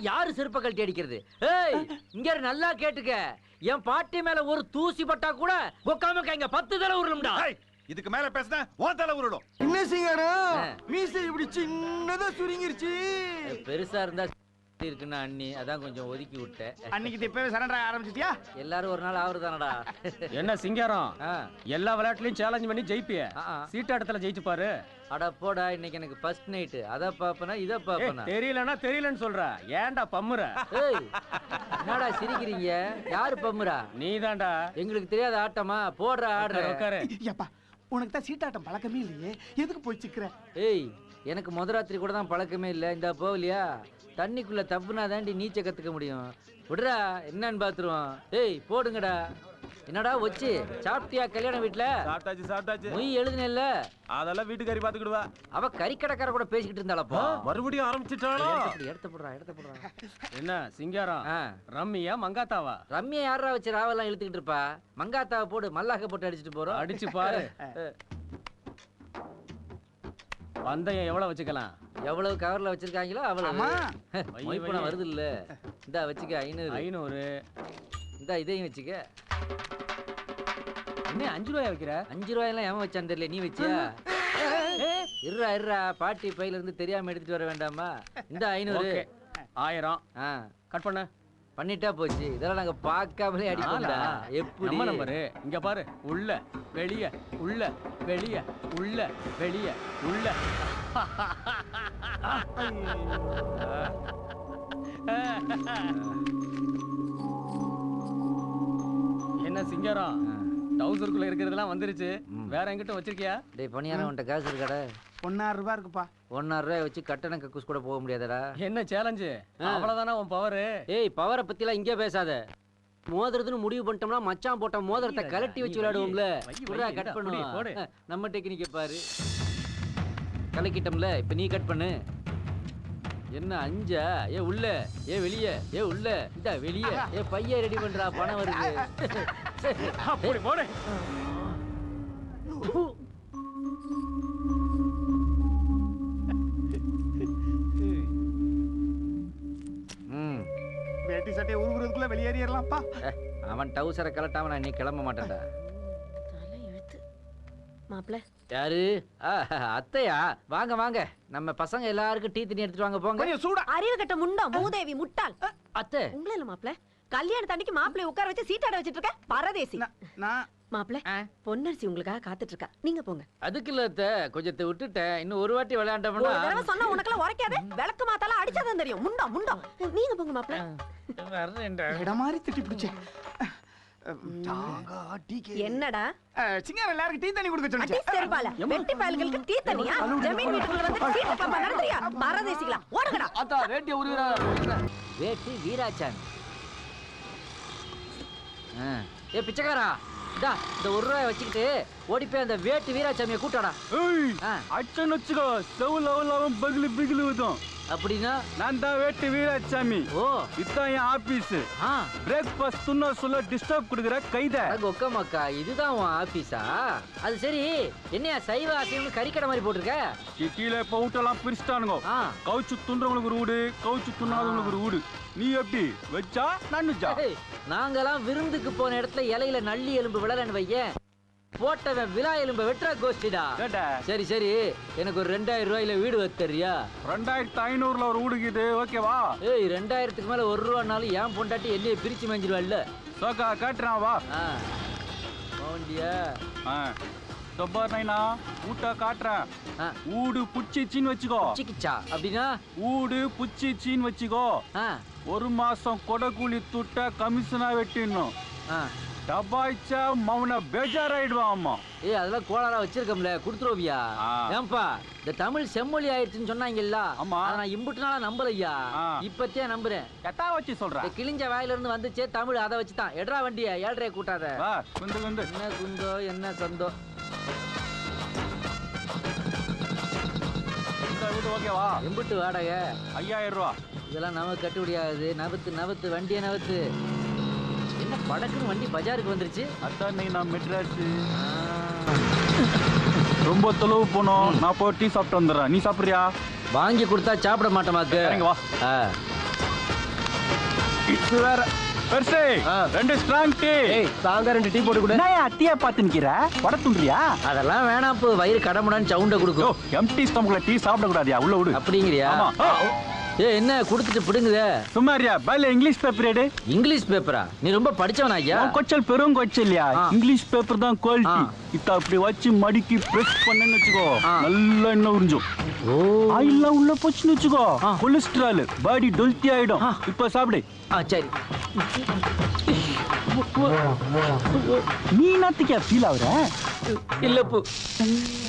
யாரு செருப்ப கழட்டி அடிக்கிறது? ஏய் இங்க நல்லா கேட்டுக்க. என் பாட்டி மேல ஒரு தூசி பட்டா கூட கொக்காம கைங்க 10 தடவை உருளும்டா. இதுக்கு மேல பேசினா உன் தலை உருளும். என்ன சிங்காரா மீசை இப்படி சின்னதா சுருங்கிருச்சு. பெருசா இருந்தா இருக்குன்னு அண்ணி அதான் கொஞ்சம் ஒதுக்கி விட்டேன். அன்னைக்கு இப்பவே சரண்டர் ஆரம்பிச்சிட்டியா? எல்லாரும் ஒரு நாள் ஆவறதானடா. என்ன சிங்காரம் எல்லா விளையாட்டுலயும் சேலஞ்ச் பண்ணி ஜெயிப்பிய, சீட்டாட்டத்துல ஜெயிச்சு பாரு. அட போடா, இன்னைக்கு எனக்கு ஃபர்ஸ்ட் நைட். அத பாப்பனா இத பாப்பனா? தெரியலனா தெரியலன்னு சொல்ற, ஏன்டா பம்முற? ஏய் என்னடா சிரிக்கிறீங்க? யாரு பம்முறா? நீதான்டா. எங்களுக்கு தெரியாத ஆட்டமா? போடுற ஆடுற. உட்காரு. ஏப்பா உனக்கு தான் சீட்டாட்டம் பழக்கமே இல்லையே, எதுக்கு போய் சிக்கிற? ஏய் எனக்கு முதராத்திரி கூட தான் பழக்கமே இல்லை. இந்த போகலையா, தண்ணிக்குள்ள தப்புனா தாண்டி நீச்சல் கத்துக்க முடியும். விடுறா, என்னன்னு பாத்துருவோம். ஏய் போடுங்கடா. என்னடா வச்சு சாப்பிட்டியா? கல்யாண வீட்டுல சாப்பிட்டாச்சு. மொய் எழுதுனேல்ல, அதெல்லாம் வீட்டுக்காரி பாத்துக்கிடுவா. அவ கறிக்கடைக்கார கூட பேசிக்கிட்டு இருந்தாளப்பா. மறுபடியும் ஆரம்பிச்சிட்டாளோ? எடுத்து போடுறா. என்ன சிங்காரம், ரம்மியா மங்காத்தாவா? ரம்மியா யாரா வச்சு ராவெல்லாம் இழுத்துக்கிட்டு இருப்பா? மங்காத்தாவை போடு, மல்லாக்க போட்டு அடிச்சுட்டு போறோம். அடிச்சு பாரு. பந்தயம் எவ்வளவு வச்சுக்கலாம்? எவ்வளவு கவர்ல வச்சிருக்காங்களோ அவ்வளவு. மொய்ப்பணம் வருது இல்ல, இந்தா வச்சுக்க 500. இந்தா இதையும் வச்சுக்க. என்ன 5 ரூபாய் வைக்கிற? 5 ரூபாயெல்லாம் ஏன் வச்சான்னு தெரியல, நீ வச்சியா? இருறா பாட்டி பையில இருந்து தெரியாம எடுத்துட்டு வர வேண்டாமா? இந்த 500. 1000 கட் பண்ண. பண்ணிட்டா போச்சு. இதெல்லாம் நாங்க பார்க்காமலே அடிப்போம்டா. எப்படி நம்ம நம்பரு? இங்க பாரு, உள்ள வெளிய உள்ள வெளிய உள்ள வெளிய உள்ள. என்ன சிங்காரம், டவுசருக்குள்ள இருக்கிறதெல்லாம் வந்துருச்சு. வேற எங்கிட்ட வச்சிருக்கியா? டேய் பணியாரம், உன்ட்ட காசு இருக்காடா? 1,000 ரூபாய் இருக்குப்பா. 1,000 ரூபாய் வச்சு கட்டணம் கக்கூஸ் கூட போக முடியாதடா. என்ன சேலஞ்சு? அவ்வளவுதானா உன் பவர்? ஏய் பவரை பத்திலாம் இங்கே பேசாத. மோதிரதுன்னு முடிவு பண்ணிட்டோம்னா மச்சான் போட்ட மோதிரத்தை கலட்டி வச்சு விளையாடுவோம்ல. கட் பண்ணுவோம். நம்ம டெக்னிக்கை பாரு. கலக்கிட்டோம்ல, இப்ப நீ கட் பண்ணு. என்ன 5? ஏ உள்ள, ஏ வெளிய, ஏ உள்ள, இந்த வெளிய. ஏ பைய ரெடி பண்றா, பணம் வருது. அப்படி போடு. வேட்டி சட்டையை உருவுறதுக்குள்ள வெளியேறிடலாம்ப்பா. அவன் டவுசரை கலட்டாம நான் இன்னைக்கு கிளம்ப மாட்டேன்டா. மாப்ள யாரு? அத்தையா? வாங்க வாங்க, நம்ம பசங்க எல்லாருக்கும் டீ தண்ணி எடுத்துட்டு வாங்க போங்க. கொஞ்சம் சூடா. அறிவு கட்ட முண்டம் மூதேவி முட்டாள். அத்தை உங்களே இல்ல மாப்ள, கல்யாண தண்ணிக்கு மாப்பிளை உட்கார வச்சு சீட்டாட வச்சிட்டு இருக்க பரதேசி. நான் மாப்ள பொன்னரசி உங்களுக்காக காத்துட்டு இருக்கா, நீங்க போங்க. அதுக்கு இல்ல அத்தை, கொஞ்சத்தை விட்டுட்டேன். இன்னும் ஒரு வாட்டி விளையாண்டோம்னா. ஒரு தடவை சொன்னா உனக்கெல்லாம் உரைக்காதே. விளக்கு மாத்தால அடிச்சாதான் தெரியும். முண்டம் முண்டம். நீங்க போங்க மாப்ள. இட மாதிரி திட்டி பிடிச்சே. என்னடா சிங்காரம் எல்லாருக்கும் டீ தண்ணி கொடுக்க சொல்லுங்க. அடி செருப்பால வெட்டி பயல்களுக்கு டீ தண்ணியா? ஜமீன் வீட்டுக்குள்ள வந்து சீட்டு பாப்பா நடந்துறியா? பரதேசிகளா ஓடுங்கடா. அத்தா வேட்டி உருவிரா. வேட்டி வீராச்சாமி. ஏ பிச்சைக்காரா, இந்த 1 ரூபாய் வச்சுக்கிட்டு ஓடி போய் அந்த வேட்டு வீராசாமியை கூட்டாடா. அச்சன் வச்சுக்கோ, செவுல பகிலு ஊதும். அப்படின்னா நான் தான் வேட்டு வீராசாமி. ஓ இதான் என் ஆபீஸ். பிரேக்ஃபாஸ்ட் துண்ண சொல்ல டிஸ்டர்ப் கொடுக்குற கைத. ஒக்க மக்கா, இதுதான் உன் ஆபீஸா? அது சரி, என்னையா சைவ அசைவம் கறிக்கடை மாதிரி போட்டிருக்க? சிட்டியில இப்ப வீட்டெல்லாம் பிரிச்சுட்டானுங்க. கவுச்சு துண்டுறவங்களுக்கு ஒரு வீடு, கவுச்சு துண்ணாதவங்களுக்கு ஒரு வீடு. நீ எப்படி வச்சா நான் வச்சா? நாங்கெல்லாம் விருந்துக்கு போன இடத்துல இலையில நள்ளி எலும்பு விழலன்னு வையேன், போட்டவன் விழா எலும்ப வெட்டுறா கோஷ்டிடா. சரி சரி, எனக்கு ஒரு 2000 ரூபாயில வீடு வத்தறியா? 2500ல ஒரு வீடுக்குது, ஓகேவா? ஏய் 2000க்கு மேல 1 ரூபானாலும் ஏன் பொண்டாட்டி என்னைய பிரிச்சு மேஞ்சிருவாள்ல. சோக்கா காட்டுறான் வா. போண்டியா? சொப்பார் நைனா ஊட்ட காட்டுறேன். ஊடு புச்சிச்சின்னு வச்சுக்கோ. புச்சிக்கிச்சா அப்படின்னா? ஊடு புச்சிச்சின்னு வச்சுக்கோ. 1 மாசம் கொடக்கூலி துட்ட கமிஷனா வெட்டிடணும். டபாய்ச்சா மௌன பேஜாராயிடுவான். அம்மா ஏய் அதெல்லாம் கோளாரா வச்சிருக்கோம்ல, குடுத்துருவியா? ஏன்பா இந்த தமிழ் செம்மொழி ஆயிடுச்சுன்னு சொன்னாங்கல்ல, நான் இம்புட்டு நாளா நம்பலையா, இப்பத்தே நம்புறேன். கத்தா வச்சு சொல்றேன். கிழிஞ்ச வாயில இருந்து வந்துச்சே தமிழ், அதை வச்சுதான். எட்ரா வண்டிய 7:30 கூட்டாத. குந்து குந்து. என்ன குந்தோ என்ன சந்தோ? ஓகேவா? எம்புட்டு வாடகை? 5000 ரூபா. இதெல்லாம் நமக்கு கட்டுப்படியாகுது. நவுத்து வண்டியை நவுத்து. என்ன படக்குன்னு வண்டி பஜாருக்கு வந்துருச்சு? அதான் நான் மெட்ராஸ் ரொம்ப தொலைவு போனோம். நான் போய் டீ சாப்பிட்டு வந்துடுறேன். நீ சாப்பிடுறியா? வாங்கி கொடுத்தா சாப்பிட மாட்டேமாக்கு. வா. இது வேற பெருசே 2 ஸ்ட்ராங் டீ. சாங்க 2 டீ போட்டு கூட. நான் அத்தியா பாத்து நிக்கிற வட துண்டியா? அதெல்லாம் வேணாம், போ வயிறு கடமுடான்னு சவுண்ட கொடுக்கும். எம்டி ஸ்டமக்ல டீ சாப்பிட கூடாதியா, உள்ள விடு. அப்படிங்கறியா? ஆமா. என்ன குடுத்துட்டு பிடுங்குதே? சும்மாரியா பைல இங்கிலீஷ் பேப்பர் எடு. இங்கிலீஷ் பேப்பரா? நீ ரொம்ப படிச்சவனா ஐயா? கொச்சல் பெரும் கொச்சல்யா. இங்கிலீஷ் பேப்பர் தான் குவாலிட்டி. இத அப்படி வச்சு மடிக்கி பிரஸ் பண்ணேன்னு வெச்சுக்கோ, நல்லா எண்ணெய் உறிஞ்சும். ஆயில்லாம் உள்ள போச்சுன்னு வெச்சுக்கோ, கொலஸ்ட்ரால் பாடி டொல்த்தி ஆயிடும். இப்ப சாப்பிடு. சரி. நீ நாத்திக்கா ஃபீல் ஆகுற? இல்லப்பு,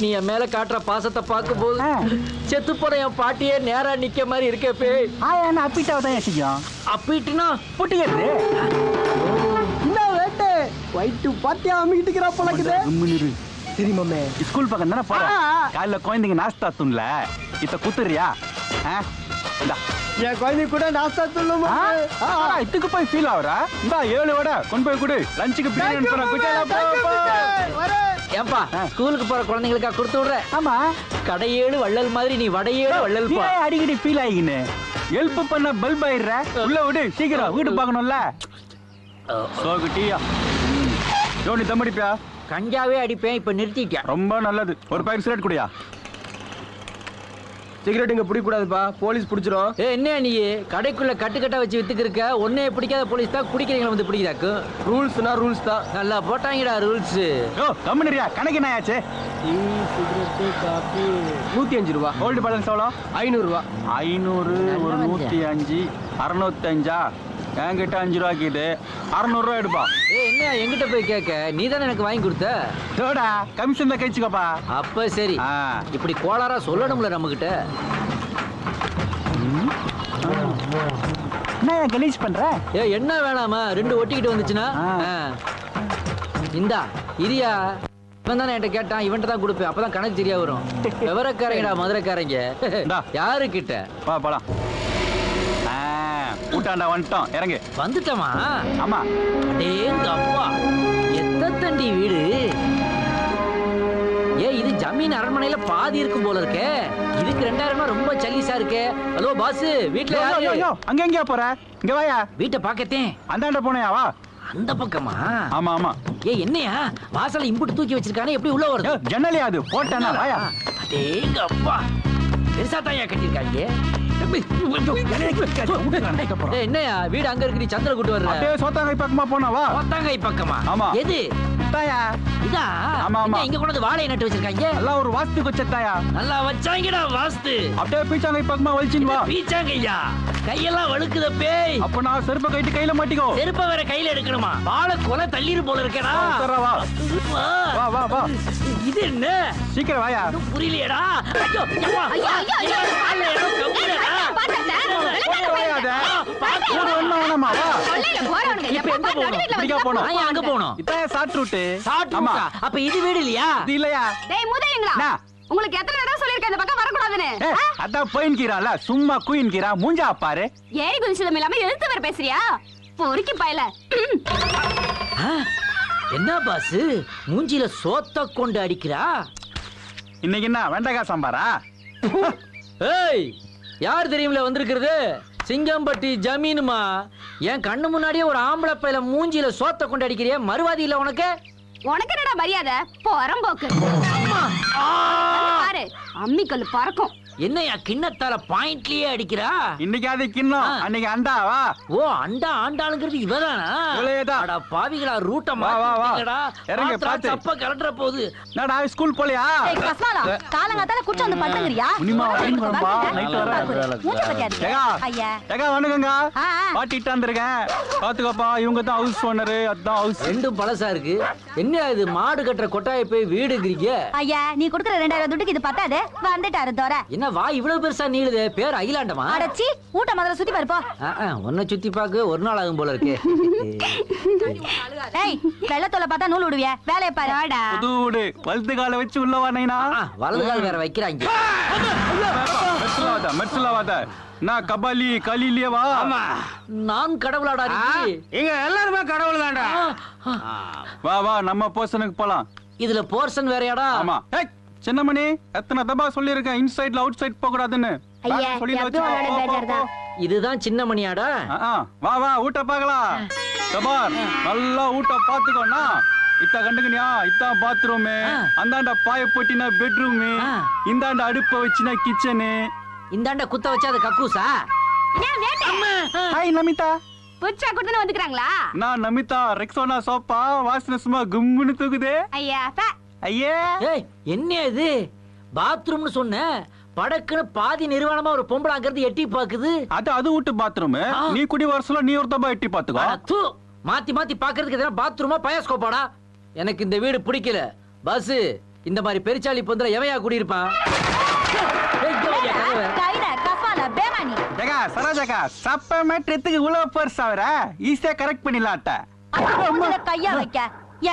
நீ என் மேல காட்டுற பாசத்தை பார்க்கும் போது செத்து போற என் பாட்டியே நேரா நிக்க மாதிரி இருக்கே. ஆயா அப்பிட்டாவ தான் செய்யும். அப்பிட்டுனா புட்டிக்கிறது என்ன வேட்டு வயிற்று பாத்தியா அமிக்கிட்டுக்கிறா போலக்குது. சரி மம்மே, ஸ்கூல் பக்கம் தானே போற. காலைல குழந்தைங்க நாஸ்தா துண்ல இத குத்துறியா? என் குழந்தை கூட நாஸ்தா துண்ணுமா? இதுக்கு போய் ஃபீல் ஆகுறா? இந்தா 7 வடை கொண்டு போய் கொடு. லஞ்சுக்கு பிரியாணி போறேன். ஏன்பா ஸ்கூலுக்கு போற குழந்தைங்களுக்கா கொடுத்து விடுறேன்? ஆமா, கடையேழு வள்ளல் மாதிரி நீ வடையேழு வள்ளல். அடிக்கடி ஃபீல் ஆகின்னு ஹெல்ப் பண்ண பல்ப் ஆயிடுற. உள்ள விடு, சீக்கிரம் வீடு பார்க்கணும்ல. சோகுட்டியா ஜோனி தம்மடிப்பியா? கஞ்சாவே அடிப்பேன், இப்ப நிறுத்திட்டியா? ரொம்ப நல்லது. ஒரு பாக்கெட் சிகரெட் குடியா? சிகரெட் இங்க பிடிக்க கூடாதுப்பா, போலீஸ் பிடிச்சிரும். என்ன நீ கடைக்குள்ள கட்டுக்கட்டா வச்சு வித்துக்கு இருக்க? ஒன்னே பிடிக்காத போலீஸ் தான் குடிக்கிறீங்களா வந்து பிடிக்கிறாக்கு? ரூல்ஸ்னா ரூல்ஸ் தான். நல்லா போட்டாங்கடா ரூல்ஸ். கம்முனியா, கணக்கு என்ன ஆச்சு? சிகரெட் காபி 105 ரூபா. கோல்டு பேலன்ஸ் எவ்வளோ? 500 ரூபா. 500 ஒரு 105 605. என்கிட்ட 5 ரூபாய்க்குது. 600 ரூபா எடுப்பா. என்ன என்கிட்ட போய் கேட்க? நீ தானே எனக்கு வாங்கி கொடுத்த. டோடா கமிஷன் தான் கழிச்சுக்கப்பா. அப்ப சரி, இப்படி கோளாரா சொல்லணும்ல நம்ம கிட்ட. என்ன கலீஜ் பண்ற? என்ன வேணாமா? 2 ஒட்டிக்கிட்டு வந்துச்சுன்னா இந்தா இரியா. இவன் தானே என்கிட்ட கேட்டான், இவன்ட்ட தான் கொடுப்பேன். அப்பதான் கணக்கு சரியா வரும். விவரக்காரங்கடா மதுரைக்காரங்க. யாரு கிட்ட? போலாம். கூட்டாண்டா வந்துட்டோம், இறங்கு. வந்துட்டோமா? ஆமா. அடேங்க அப்பா, எத்தண்டி வீடு! இது ஜமீன் அரண்மனையில பாதி இருக்கும் போல இருக்கே. இதுக்கு 2000 ரொம்ப சல்லிசா இருக்கே. ஹலோ பாஸ், வீட்ல யாரு? அங்க எங்கயா போற? இங்க வாயா. வீட்டை பாக்கத்தேன். அந்தாண்ட போனையா? வா. அந்த பக்கமா? ஆமா ஆமா. என்னையா வாசல்ல இம்புட்டு தூக்கி வச்சிருக்கானே, எப்படி உள்ள வருது? ஜன்னலையா அது? போட்டேனா? வாயா. அடேங்க அப்பா, பெருசா தாயா கட்டிருக்காங்க. என்னையா வீடு அங்க இருக்கு, நீ சந்திர கூட்டு வர்ற? சோத்தாங்கை பக்கமா போனா? வா. சோத்தாங்கை பக்கமா? ஆமா. எது? இதா? ஆமா ஆமா. இங்க கொண்டு வந்து வாழை நட்டு வச்சிருக்காங்க. எல்லாம் ஒரு வாஸ்து வச்சதாயா? நல்லா வச்சாங்கடா வாஸ்து. அப்படியே பீச்சாங்கை பக்கமா வலிச்சின் வா. பீச்சாங்கையா? கையெல்லாம் வழுக்குத பேய். அப்ப நான் செருப்பை கைட்டு கையில மாட்டிக்கோ. செருப்பை வேற கையில எடுக்கணுமா? வாழை கொலை தள்ளிரு போல இருக்கேடா. வா வா வா வா. இது என்ன? சீக்கிரம் வாயா. புரியலையடா. ஐயோ ஐயோ ஐயோ. அப்ப இது வீடு இல்லையா? இல்லையா? உங்களுக்கு எத்தனை தடவை சொல்லிருக்கேன் இந்த பக்கம் வரக்கூடாதுன்னு? அதான் போயின்கிறால, சும்மா குயின்கிறா. மூஞ்சா பாரு. ஏறி குதிச்சதும் இல்லாம எழுத்து வேற பேசுறியா? பொறுக்கி பாயல. என்ன பாஸ், மூஞ்சில சோத்த கொண்டு அடிக்கிறா? இன்னைக்கு என்ன வெண்டைக்காய் சாம்பாரா? ஏய், யார் தெரியுமில வந்திருக்கிறது? சிங்கம்பட்டி ஜமீனுமா. என் கண்ணு முன்னாடியே ஒரு ஆம்பளை பையில மூஞ்சில சோத்த கொண்டு அடிக்கிறிய, மறுவாதி இல்ல உனக்கு? உனக்கு என்னடா மரியாதை? போறம்போக்கு. பாரு, அம்மிக்கல்லு பறக்கும். என்னையா கிண்ணத்தால பாயிண்ட்லயே அடிக்கிறா? இன்னைக்கு அது கிண்ணம், அன்னைக்கு அண்டாவா? ஓ, அண்டா ஆண்டாளுங்கிறது இவதானா? அட பாவிகளா, ரூட்ட மாத்திட்டீங்கடா. இறங்க பாத்து. தப்ப கலட்ற போகுது. நான் ஸ்கூல் போலையா? ஏய் கஸ்மாலா, காலங்காத்தால குச்ச வந்து படுத்துங்கறியா? உனிமா வரீங்க வரம்பா, நைட் வர. மூஞ்ச பத்தியாச்சு. ஐயா. ஏகா வணக்கங்க. பாட்டிட்டு வந்திருக்கேன். பாத்துக்கப்பா, இவங்க தான் ஹவுஸ் ஓனர். அதான் ஹவுஸ். ரெண்டும் பழசா இருக்கு. என்ன இது மாடு கட்டற கொட்டாயை போய் வீடுங்கறீங்க? ஐயா, நீ கொடுக்கிற 2000 துட்டுக்கு இது பத்தாது. வந்துட்டாரு தோர. என்ன வா இவ்வளவு பெருசா நீளுதே? பேர் அகிலாண்டமா? அடச்சி, ஊட்ட முதல்ல சுத்தி பாரு போ. உன்னை சுத்தி பாக்க ஒரு நாள் ஆகும் போல இருக்கு. ஏய், வெள்ளத்தோல பார்த்தா நூல் விடுவிய. வேலைய பாரு. புது வீடு, வலது கால வச்சு உள்ள வானேனா? வலது கால் வேற வைக்கறாங்க. மெட்சலாவாத. நான் கபாலி கலிலியே வா. ஆமா, நான் கடவுளாடா நீ. இங்க எல்லாரும் கடவுள் தான்டா. வா வா, நம்ம போர்ஷனுக்கு போலாம். இதுல போர்ஷன் வேறயாடா? ஆமா. சின்னமணி, எத்தனை தடவை சொல்லிருக்கேன் இன்சைட்ல அவுட் சைட் போக கூடாதுன்னு. இதுதான் சின்ன மணியாடா? வா வா, ஊட்ட பாக்கலாம். கபார், நல்லா ஊட்ட பாத்துக்கோண்ணா. இத்த கண்டுக்கணியா? இத்தான் பாத்ரூமு. அந்தாண்ட பாய போட்டினா பெட்ரூமு. இந்தாண்ட அடுப்ப வச்சுனா கிச்சனு. இந்தாண்ட குத்த வச்சா அது கக்கூசா? ஹாய் நமிதா. புச்சா குடுத்துன்னு வந்துக்கறாங்களா? நான் நமிதா ரெக்ஸோனா சோப்பா வாசனை சும்மா கும்முன்னு தூக்குதே. ஐயா ஐயே ஏய் என்ன இது? பாத்ரூம்னு சொன்ன படக்குன்னு பாதி நிர்வாணமா ஒரு பொம்பளை அங்கிருந்து எட்டி பாக்குது. அது வீட்டு பாத்ரூம். நீ குடி வரசல நீ ஒருத்தப்பா எட்டி பாத்துக்கோ. தூ மாத்தி மாத்தி பாக்குறதுக்கு எதனா பாத்ரூமா பயாஸ்கோப்பாடா? எனக்கு இந்த வீடு பிடிக்கல. பஸ் இந்த மாதிரி பெருச்சாளி பொந்தல எவையா குடியிருப்பான்? சரோஜாக்கா சப்ப மேட்ரத்துக்கு இவ்வளவு பெருசா வர ஈஸியா கரெக்ட் பண்ணிடலாட்ட. கையா வைக்க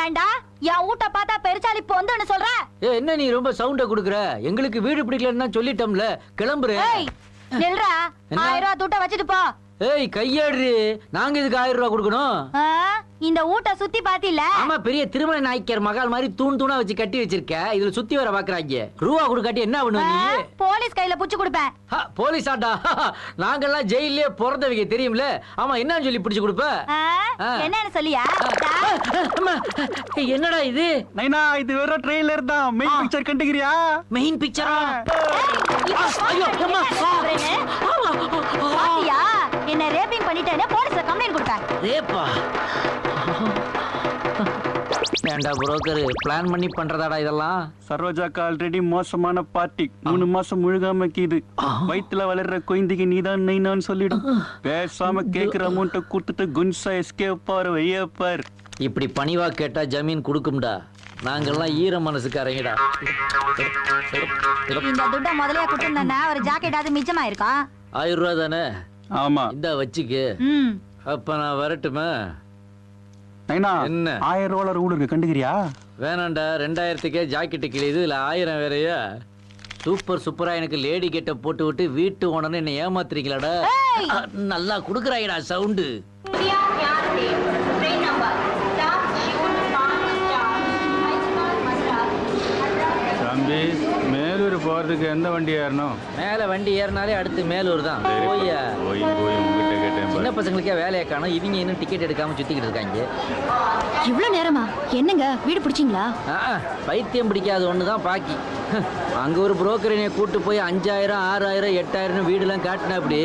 ஏண்டா என் வீட்டை பார்த்தா பெருச்சாளி பொந்துன்னு சொல்ற? என்ன நீ ரொம்ப சவுண்ட குடுக்குற? எங்களுக்கு வீடு பிடிக்கலன்னு சொல்லிட்டோம்ல, கிளம்புறேன். நில்றா, 1000 ரூபாய் தூட்ட வச்சுட்டு போ. ஏய் கையாடுறி, நாங்க இதுக்கு 1000 ரூபாய் கொடுக்கணும்? இந்த ஊட்ட சுத்தி பாத்தில? ஆமா, பெரிய திருமலை நாய்க்கர் மகால் மாதிரி தூண் தூணா வச்சு கட்டி வச்சிருக்க. இதுல சுத்தி வர பாக்குறாங்க. ரூபா கொடுக்காட்டி என்ன பண்ணுவ நீ? போலீஸ் கையில புடிச்சு கொடுப்பேன். போலீஸ் ஆட்டா? நாங்கெல்லாம் ஜெயிலே பிறந்தவங்க தெரியும்ல. ஆமா, என்னன்னு சொல்லி பிடிச்சு கொடுப்ப? என்னன்னு சொல்லியா? என்னடா இது? நைனா இது வேற ட்ரெய்லர் தான். மெயின் பிக்சர் கண்டுக்கிறியா? மெயின் பிக்சரா? பாத்தியா? என்ன ரேப்பிங் பண்ணிட்டேனே போலீஸ்ல கம்ப்ளைன்ட் கொடுப்பேன். ரேப்பா? ஏண்டா புரோக்கர் பிளான் பண்ணி பண்றதாடா இதெல்லாம்? சரோஜாக்கு ஆல்ரெடி மோசமான பார்ட்டி. 3 மாசம் முழுகாம கீது. வயித்துல வளர்ற குழந்தைக்கு நீதான் நைனான்னு சொல்லிடும். பேசாம கேக்குற அமௌண்ட்டை கொடுத்துட்டு குன்சா எஸ்கேப் பாரு வையப்பார். இப்படி பணிவா கேட்டா ஜமீன் கொடுக்கும்டா. நாங்கெல்லாம் ஈர மனசுக்காரங்கடா. இந்த துட்ட முதலையா கொடுத்திருந்தா ஒரு ஜாக்கெட்டாவது மிச்சமா இருக்கும். 1000 ரூபாய் தானே? ஆமா, இந்த வச்சுக்கு. அப்ப நான் வரட்டுமா? நைனா என்ன 1000 ரூபாய் ரூல் இருக்கு, கண்டுக்கிறியா? வேணாண்டா, 2000க்கே ஜாக்கெட்டு கிழியுது, இதுல 1000 வேறையா? சூப்பரா எனக்கு லேடி கெட்ட போட்டு விட்டு வீட்டு ஓனர்னு என்ன ஏமாத்துறீங்களாடா? நல்லா குடுக்குறாங்கடா சவுண்டு. தம்பி, மேலூர் போறதுக்கு எந்த வண்டி ஏறணும்? மேல வண்டி ஏறினாலே அடுத்து மேலூர் தான். போய்யா உங்ககிட்ட கேட்டேன். சின்ன பசங்களுக்கே வேலையை காணும். இவங்க இன்னும் டிக்கெட் எடுக்காம சுத்திக்கிட்டு இருக்காங்க. இவ்வளவு நேரமா? என்னங்க வீடு பிடிச்சிங்களா? பைத்தியம் பிடிக்காது ஒண்ணுதான் பாக்கி. அங்க ஒரு புரோக்கரினை கூட்டு போய் 5000 6000 8000 வீடுலாம் காட்டினா அப்படி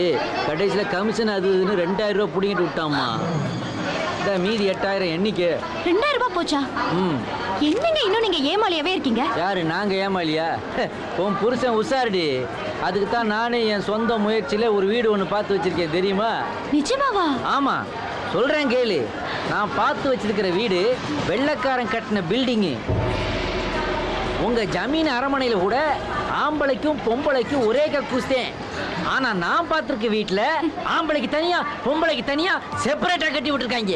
கடைசியில கமிஷன் அது இதுன்னு 2000 ரூபாய் புடிங்கிட்டு விட்டாமா. மீதி 8000 எண்ணிக்கை 2000 ரூபாய் போச்சா? என்னங்க இன்னும் நீங்க ஏமாளியாவே இருக்கீங்க? யாரு நாங்க ஏமாளியா? உன் புருஷன் உசாரடி. அதுக்கு தான் நானே என் சொந்த முயற்சியில ஒரு வீடு ஒண்ணு பார்த்து வச்சிருக்கேன், தெரியுமா? நிஜமாவா? ஆமா, சொல்றேன் கேளு. நான் பார்த்து வச்சிருக்கிற வீடு வெள்ளைக்காரன் கட்டின பில்டிங்கு. உங்க ஜமீன் அரமனையில கூட ஆம்பளைக்கும் பொம்பளைக்கும் ஒரே கக்கூஸ்தேன். ஆனா நான் பார்த்திருக்க வீட்டுல ஆம்பளைக்கு தனியா பொம்பளைக்கு தனியா செப்பரேட்டா கட்டி விட்டுருக்காங்க.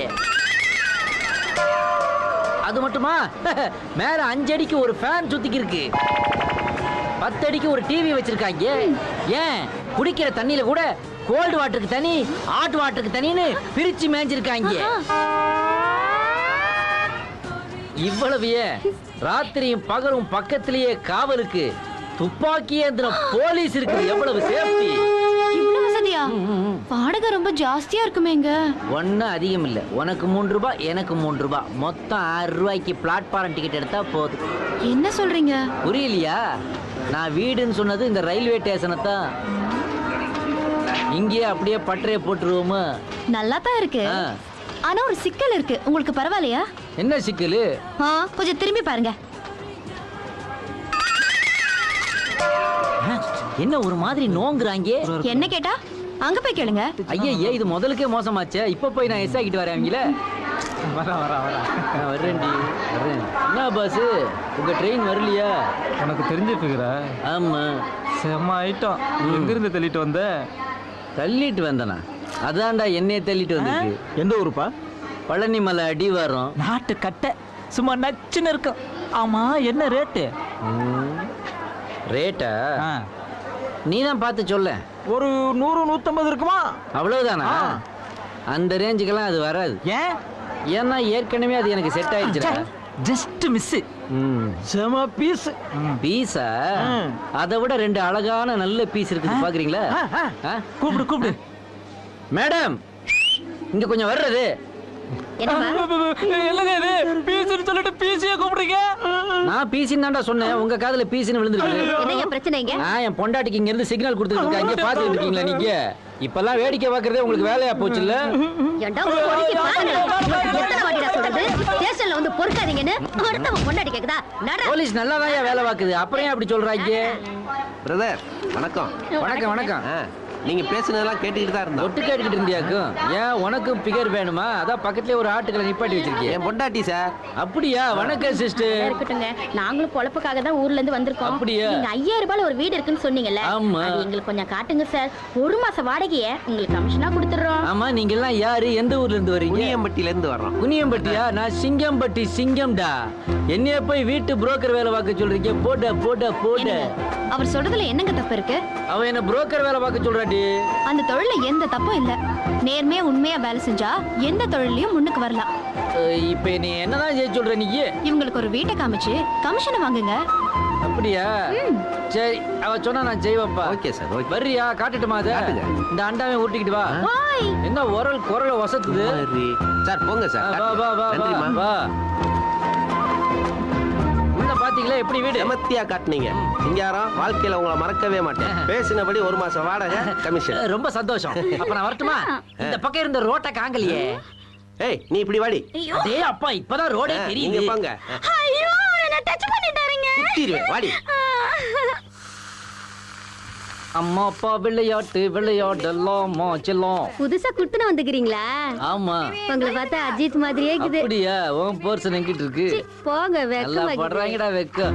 அது மட்டுமா, மேல 5 அடிக்கு ஒரு ஃபேன் சுத்திக்கு இருக்கு. 10 அடிக்கு ஒரு டிவி வச்சிருக்காங்க. ஏன் குடிக்கிற தண்ணியில கூட கோல்டு வாட்டருக்கு தனி, ஹாட் வாட்டருக்கு தனின்னு பிரிச்சு மேஞ்சிருக்காங்க. இவ்வளவு ஏன், ராத்திரியும் பகலும் பக்கத்திலேயே காவலுக்கு துப்பாக்கி ஏந்திர போலீஸ் இருக்கு. எவ்வளவு சேஃப்டி! இவ்வளவு வசதியா? வாடகை ரொம்ப ஜாஸ்தியா இருக்குமேங்க. ஒன்னும் அதிகம் இல்ல. உனக்கு 3 ரூபாய், எனக்கு 3 ரூபாய், மொத்தம் 6 ரூபாய்க்கு பிளாட்ஃபார்ம் டிக்கெட் எடுத்தா போதும். என்ன சொல்றீங்க? புரியலையா? நான் வீடுன்னு சொன்னது இந்த ரயில்வே ஸ்டேஷனை தான். இங்கே அப்படியே பட்டறையை போட்டுருவோமா? நல்லா தான் இருக்கு. ஆனா ஒரு சிக்கல் இருக்கு. உங்களுக்கு பரவாயில்லையா? என்ன சிக்கல்? கொஞ்சம் திரும்பி பாருங்க. என்ன ஒரு மாதிரி நோங்குறாங்க? என்ன கேட்டா அங்க போய் கேளுங்க. ஐயே, இது முதலுக்கே மோசமாச்சே. இப்ப போய் நான் எஸ் ஆகிட்டு வரேன். அவங்கள வர்றேன்டி, வர்றேன். என்ன பாஸ், உங்க ட்ரெயின் வரலையா? உனக்கு தெரிஞ்சிருக்குறா? ஆமா, செம்ம ஐட்டம். எங்கிருந்து தள்ளிட்டு வந்த? தள்ளிட்டு வந்தனா? அதான்டா என்னைய தள்ளிட்டு வந்துருக்கு. எந்த ஊருப்பா? பழனி மலை அடிவாரம். நாட்டு கட்டை சும்மா நச்சுன்னு இருக்கும். ஆமா, என்ன ரேட்டு? ரேட்டா நீ தான் பார்த்து சொல்ல. ஒரு 100 150 இருக்குமா? அவ்வளவுதானா? அந்த ரேஞ்சுக்கெல்லாம் அது வராது. ஏன்? ஏன்னா ஏற்கனவே அது எனக்கு செட் ஆயிடுச்சு. Just miss. செம பீஸ். பீஸா? அதை விட 2 அழகான நல்ல பீஸ் இருக்குது, பாக்குறீங்களா? கூப்பிடு. மேடம், இங்க கொஞ்சம் வர்றது. என்னங்க இது பீசின்னு சொல்லிட்டு பீசியே கூப்பிடுறீங்க? நான் பீசின்னு தான்டா சொன்னேன், உங்க காதுல பீசின்னு விழுந்துருக்கு. என்னங்க பிரச்சனைங்க? என் பொண்டாட்டிக்கு இங்க இருந்து சிக்னல் கொடுத்துட்டு இருக்கா, இங்க பாத்துட்டு இருக்கீங்களா நீங்க? இப்பெல்லாம் வேடிக்கை பார்க்கறதே உங்களுக்கு வேலையா போச்சு இல்ல? ஏண்டா பொறுக்கி பாருங்க. எத்தனை வாட்டிடா சொல்றது? ஸ்டேஷன்ல வந்து பொறுக்காதீங்கன்னு ஒருத்தவங்க பொண்டாட்டி கேக்குதா? போலீஸ் நல்லாதான் வேலை பாக்குது, அப்புறம் ஏன் அப்படி சொல்றாங்க? பிரதர் வணக்கம். வணக்கம் வணக்கம். நீங்க பேசுனதெல்லாம் கேட்டுக்கிட்டு தான் இருந்தோம். ஒட்டு கேட்டுக்கிட்டு இருந்தியாக்கும். ஏன் உனக்கும் பிகர் வேணுமா? அதான் பக்கத்துலயே ஒரு ஆட்டுக்களை நிப்பாட்டி வச்சிருக்கேன். என் பொண்டாட்டி சார். அப்படியா? வணக்கம் சிஸ்டர். இருக்கட்டுங்க, நாங்களும் பொழப்புக்காக தான் ஊர்ல இருந்து வந்திருக்கோம். அப்படியா? நீங்க 5000 ரூபாய் ஒரு வீடு இருக்குன்னு சொன்னீங்கல்ல, ஆமா. அது எங்களுக்கு கொஞ்சம் காட்டுங்க சார். ஒரு மாச வாடகையை உங்களுக்கு கமிஷனா கொடுத்துறோம். ஆமா, நீங்க எல்லாம் யாரு, எந்த ஊர்ல இருந்து வரீங்க? குனியம்பட்டியில இருந்து வர்றோம். குனியம்பட்டியா? நான் சிங்கம்பட்டி சிங்கம்டா. என்னைய போய் வீட்டு புரோக்கர் வேலை பார்க்க சொல்றீங்க? போட போட போட. அவர் சொல்றதுல என்னங்க தப்பு இருக்கு? அவ என்ன புரோக்கர் வேலை பார்க்க சொல்றாடி. அந்த தொழில எந்த தப்பும் இல்ல. நேர்மையா உண்மையா வேலை செஞ்சா எந்த தொழிலையும் முன்னுக்கு வரலாம். இப்ப நீ என்னதான் செய்ய சொல்ற நீ? இவங்களுக்கு ஒரு வீட்டை காமிச்சு கமிஷனை வாங்குங்க. அப்படியா? சரி, அவ சொன்னா நான் செய்வேன்ப்பா. Okay sir. ஓகே. வர்றியா? காட்டுட்டுமா அத? இந்த அண்டாவை ஊட்டிக்கிட்டு வா. என்ன குரல் வசத்துது சார்? போங்க சார். வா வா வா வா வா. உள்ள பாத்தீங்களா எப்படி வீடு? எமத்தியா காட்டுனீங்க. சிங்காரம், வாழ்க்கையில உங்களை மறக்கவே மாட்டேன். பேசினபடி ஒரு மாசம் வாடகை கமிஷன். ரொம்ப சந்தோஷம். அப்ப நான் வரட்டுமா? இந்த பக்கம் இருந்த ரோட்டை காங்கலையே. ஏய், நீ இப்படி வாடி. டேய் அப்பா, இப்பதான் ரோடே தெரியுது. நீங்க போங்க. ஐயோ, என்ன டச் பண்ணிட்டாருங்க. குத்திடுவேன், வாடி. அம்மா அப்பா விளையாட்டு விளையாடலாமா செல்லம். புதுசா குத்துன வந்துக்கிறீங்களா? ஆமா. உங்களை பார்த்தா அஜித் மாதிரியே இருக்குது. அப்படியா? உன் பர்சன் எங்கிட்டு இருக்கு? போங்க, நல்லா வெக்க படுறாங்கடா வெக்க.